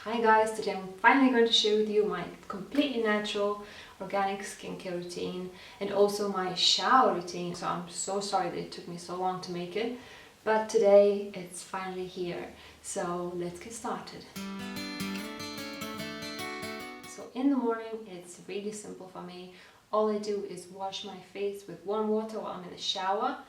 Hi guys, today I'm finally going to share with you my completely natural organic skincare routine and also my shower routine. So I'm so sorry that it took me so long to make it, but today it's finally here. So let's get started. So in the morning it's really simple for me. All I do is wash my face with warm water while I'm in the shower.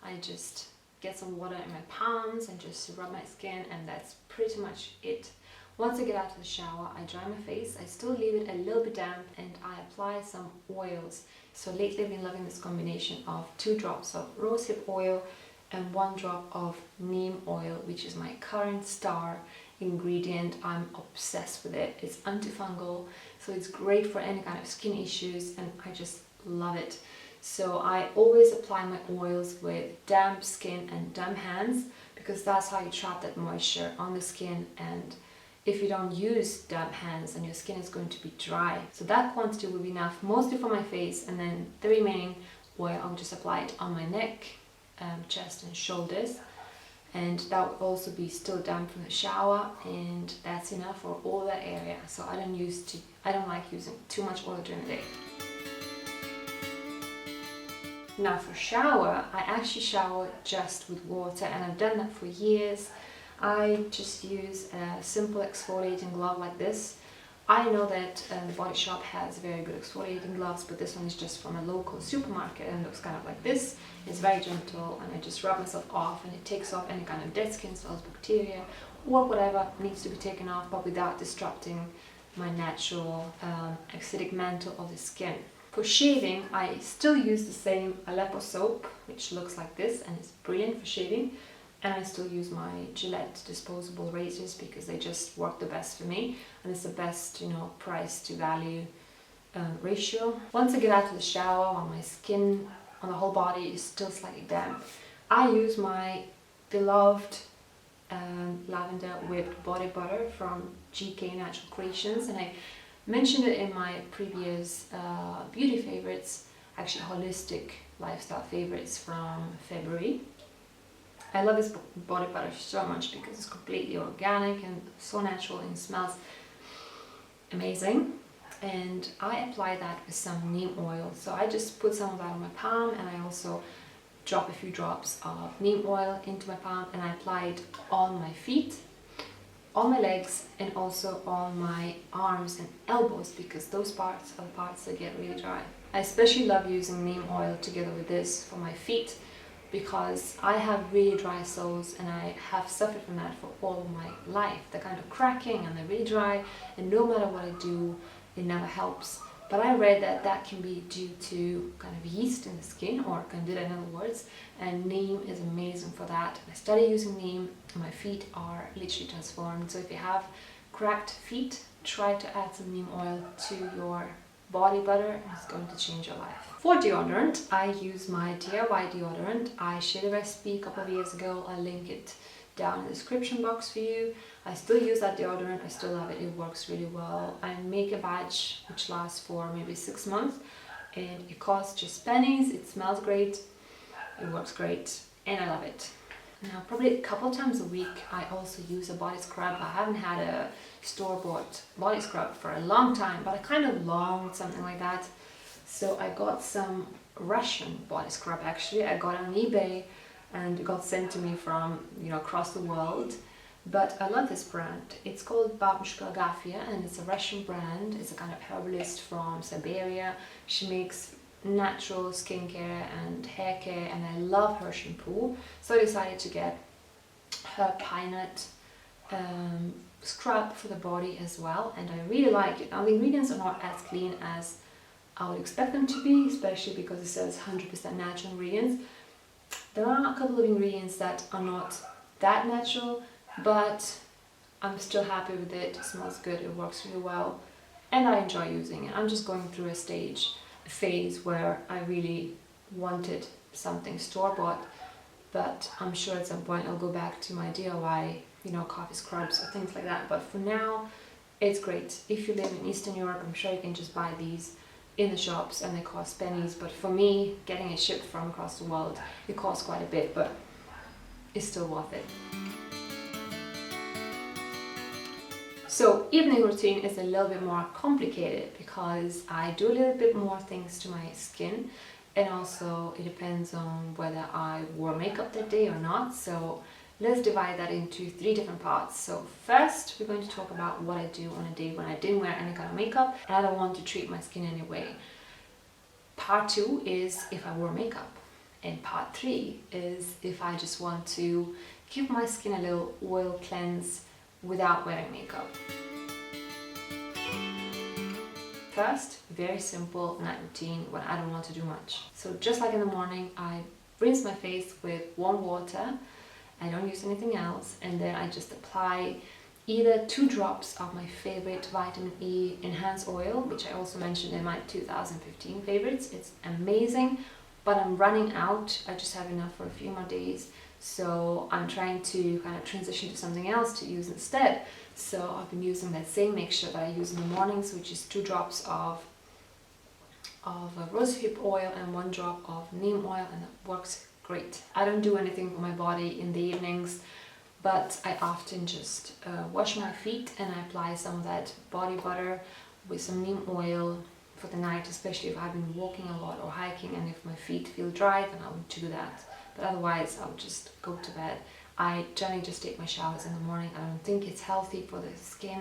I just get some water in my palms and just rub my skin, and that's pretty much it. Once I get out of the shower, I dry my face. I still leave it a little bit damp and I apply some oils. So lately I've been loving this combination of 2 drops of rosehip oil and 1 drop of neem oil, which is my current star ingredient. I'm obsessed with it. It's antifungal, so it's great for any kind of skin issues and I just love it. So I always apply my oils with damp skin and damp hands because that's how you trap that moisture on the skin, and if you don't use damp hands then your skin is going to be dry. So that quantity will be enough, mostly for my face, and then the remaining oil I'll just apply it on my neck, chest and shoulders, and that will also be still damp from the shower, and that's enough for all that area. So I don't like using too much oil during the day. Now for shower, I actually shower just with water and I've done that for years. I just use a simple exfoliating glove like this. I know that the Body Shop has very good exfoliating gloves, but this one is just from a local supermarket and looks kind of like this. It's very gentle and I just rub myself off and it takes off any kind of dead skin cells, bacteria or whatever needs to be taken off, but without disrupting my natural acidic mantle of the skin. For shaving, I still use the same Aleppo soap, which looks like this and it's brilliant for shaving. And I still use my Gillette disposable razors because they just work the best for me, and it's the best, price to value ratio. Once I get out of the shower, while my skin on the whole body is still slightly damp, I use my beloved lavender whipped body butter from GK Natural Creations, and I mentioned it in my previous beauty favorites, actually holistic lifestyle favorites from February. I love this body butter so much because it's completely organic and so natural and smells amazing. And I apply that with some neem oil. So I just put some of that on my palm and I also drop a few drops of neem oil into my palm and I apply it on my feet, on my legs, and also on my arms and elbows because those parts are the parts that get really dry. I especially love using neem oil together with this for my feet because I have really dry soles and I have suffered from that for all of my life. They're kind of cracking and they're really dry, and no matter what I do, it never helps. But I read that that can be due to kind of yeast in the skin, or candida in other words, and neem is amazing for that. I started using neem and my feet are literally transformed. So if you have cracked feet, try to add some neem oil to your body butter and it's going to change your life. For deodorant, I use my DIY deodorant. I shared a recipe a couple of years ago. I'll link it down in the description box for you. I still use that deodorant. I still love it. It works really well. I make a batch which lasts for maybe 6 months and it costs just pennies. It smells great. It works great and I love it. Now, probably a couple times a week, I also use a body scrub. I haven't had a store-bought body scrub for a long time, but I kind of longed something like that. So I got some Russian body scrub actually. I got it on eBay and it got sent to me from, across the world. But I love this brand. It's called Babushka Agafia and it's a Russian brand. It's a kind of herbalist from Siberia. She makes natural skincare and hair care, and I love her shampoo, so I decided to get her pine nut scrub for the body as well, and I really like it. Now the ingredients are not as clean as I would expect them to be, especially because it says 100% natural ingredients. There are a couple of ingredients that are not that natural, but I'm still happy with it. It smells good, it works really well, and I enjoy using it. I'm just going through a phase where I really wanted something store-bought, but I'm sure at some point I'll go back to my DIY, coffee scrubs or things like that. But for now, it's great. If you live in Eastern Europe, I'm sure you can just buy these in the shops and they cost pennies, but for me, getting it shipped from across the world, it costs quite a bit, but it's still worth it. So evening routine is a little bit more complicated because I do a little bit more things to my skin, and also it depends on whether I wore makeup that day or not. So let's divide that into 3 different parts. So first we're going to talk about what I do on a day when I didn't wear any kind of makeup and I don't want to treat my skin anyway. Part 2 is if I wore makeup, and part 3 is if I just want to give my skin a little oil cleanse without wearing makeup. First, very simple night routine when I don't want to do much. So just like in the morning, I rinse my face with warm water. I don't use anything else, and then I just apply either 2 drops of my favorite vitamin E enhanced oil, which I also mentioned in my 2015 favorites. It's amazing, but I'm running out. I just have enough for a few more days. So I'm trying to kind of transition to something else to use instead. So I've been using that same mixture that I use in the mornings, which is 2 drops of rosehip oil and 1 drop of neem oil, and it works great. I don't do anything for my body in the evenings, but I often just wash my feet and I apply some of that body butter with some neem oil for the night, especially if I've been walking a lot or hiking, and if my feet feel dry, then I would do that. But otherwise, I would just go to bed. I generally just take my showers in the morning. I don't think it's healthy for the skin,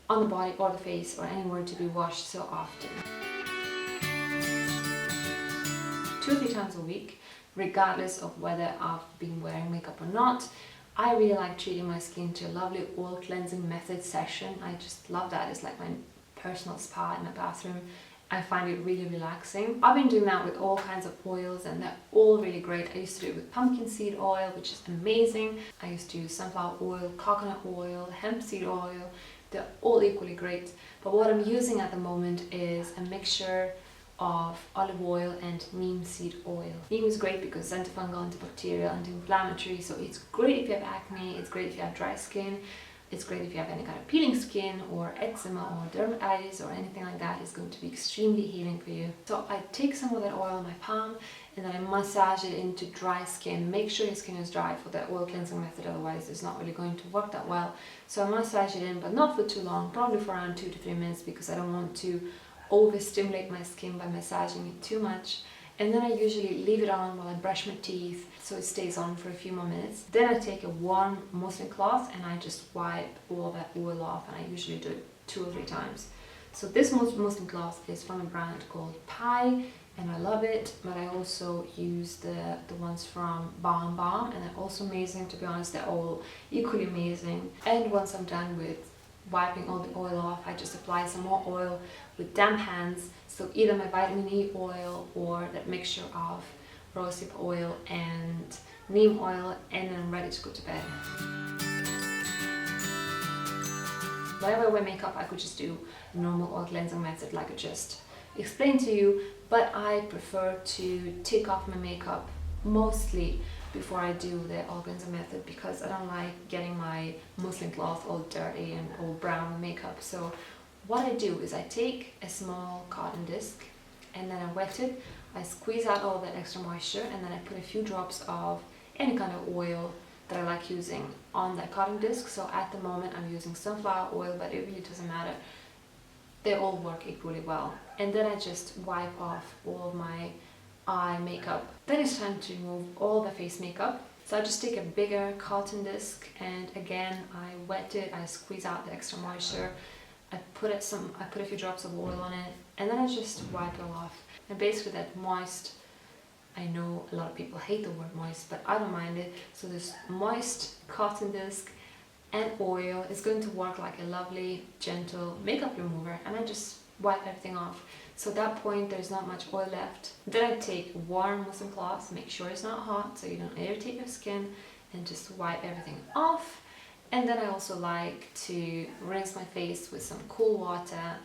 on the body or the face or anywhere to be washed so often. 2 or 3 times a week, regardless of whether I've been wearing makeup or not. I really like treating my skin to a lovely oil cleansing method session. I just love that. It's like my personal spa in my bathroom. I find it really relaxing. I've been doing that with all kinds of oils and they're all really great. I used to do it with pumpkin seed oil, which is amazing. I used to use sunflower oil, coconut oil, hemp seed oil. They're all equally great. But what I'm using at the moment is a mixture of olive oil and neem seed oil. Neem is great because it's antifungal, antibacterial, anti-inflammatory, so it's great if you have acne, it's great if you have dry skin, it's great if you have any kind of peeling skin or eczema or dermatitis or anything like that. It's going to be extremely healing for you. So I take some of that oil on my palm and then I massage it into dry skin. Make sure your skin is dry for the oil cleansing method, otherwise it's not really going to work that well. So I massage it in, but not for too long, probably for around 2 to 3 minutes, because I don't want to overstimulate my skin by massaging it too much. And then I usually leave it on while I brush my teeth, so it stays on for a few more minutes. Then I take a warm muslin cloth and I just wipe all that oil off, and I usually do it 2 or 3 times. So this muslin cloth is from a brand called Pi, and I love it, but I also use the ones from Balm Balm, and they're also amazing. To be honest, they're all equally amazing. And once I'm done with wiping all the oil off, I just apply some more oil with damp hands. So either my vitamin E oil or that mixture of rosehip oil and neem oil, and then I'm ready to go to bed. Whenever I wear makeup, I could just do a normal oil cleansing method like I just explained to you, but I prefer to take off my makeup mostly before I do the oil cleansing method, because I don't like getting my muslin cloth all dirty and all brown with makeup. So what I do is I take a small cotton disc and then I wet it, I squeeze out all that extra moisture, and then I put a few drops of any kind of oil that I like using on that cotton disc. So at the moment I'm using sunflower oil, but it really doesn't matter. They all work equally well. And then I just wipe off all of my eye makeup. Then it's time to remove all the face makeup. So I just take a bigger cotton disc and again I wet it, I squeeze out the extra moisture, I put a few drops of oil on it, and then I just wipe it off. And basically that moist, I know a lot of people hate the word moist, but I don't mind it. So this moist cotton disc and oil is going to work like a lovely gentle makeup remover, and I just wipe everything off. So at that point there's not much oil left. Then I take warm muslin cloth, make sure it's not hot so you don't irritate your skin, and just wipe everything off. And then I also like to rinse my face with some cool water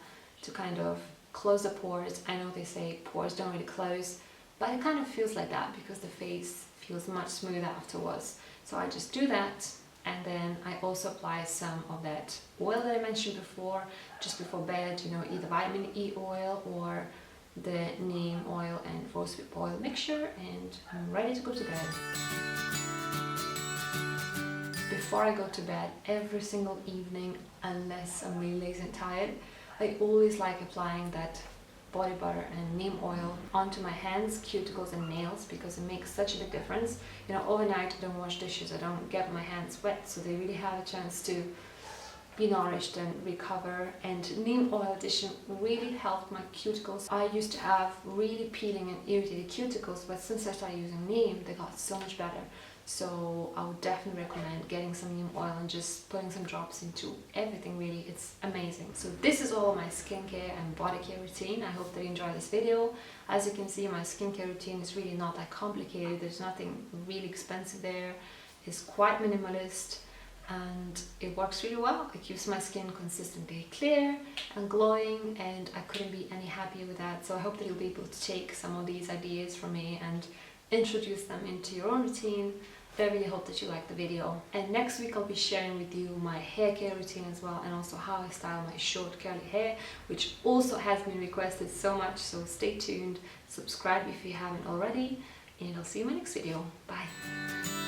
to kind of close the pores. I know they say pores don't really close, but it kind of feels like that because the face feels much smoother afterwards. So I just do that, and then I also apply some of that oil that I mentioned before, just before bed, you know, either vitamin E oil or the neem oil and rosehip oil mixture, and I'm ready to go to bed. before I go to bed every single evening, unless I'm really lazy and tired, I always like applying that body butter and neem oil onto my hands, cuticles and nails, because it makes such a big difference. You know, overnight I don't wash dishes, I don't get my hands wet, so they really have a chance to be nourished and recover. And neem oil addition really helped my cuticles. I used to have really peeling and irritated cuticles, but since I started using neem, they got so much better. So I would definitely recommend getting some neem oil and just putting some drops into everything. Really, it's amazing. So this is all my skincare and body care routine. I hope that you enjoyed this video. As you can see, my skincare routine is really not that complicated. There's nothing really expensive there. It's quite minimalist and it works really well. It keeps my skin consistently clear and glowing, and I couldn't be any happier with that. So I hope that you'll be able to take some of these ideas from me and introduce them into your own routine. I really hope that you liked the video. And next week I'll be sharing with you my hair care routine as well, and also how I style my short curly hair, which also has been requested so much. So stay tuned, subscribe if you haven't already, and I'll see you in my next video. Bye.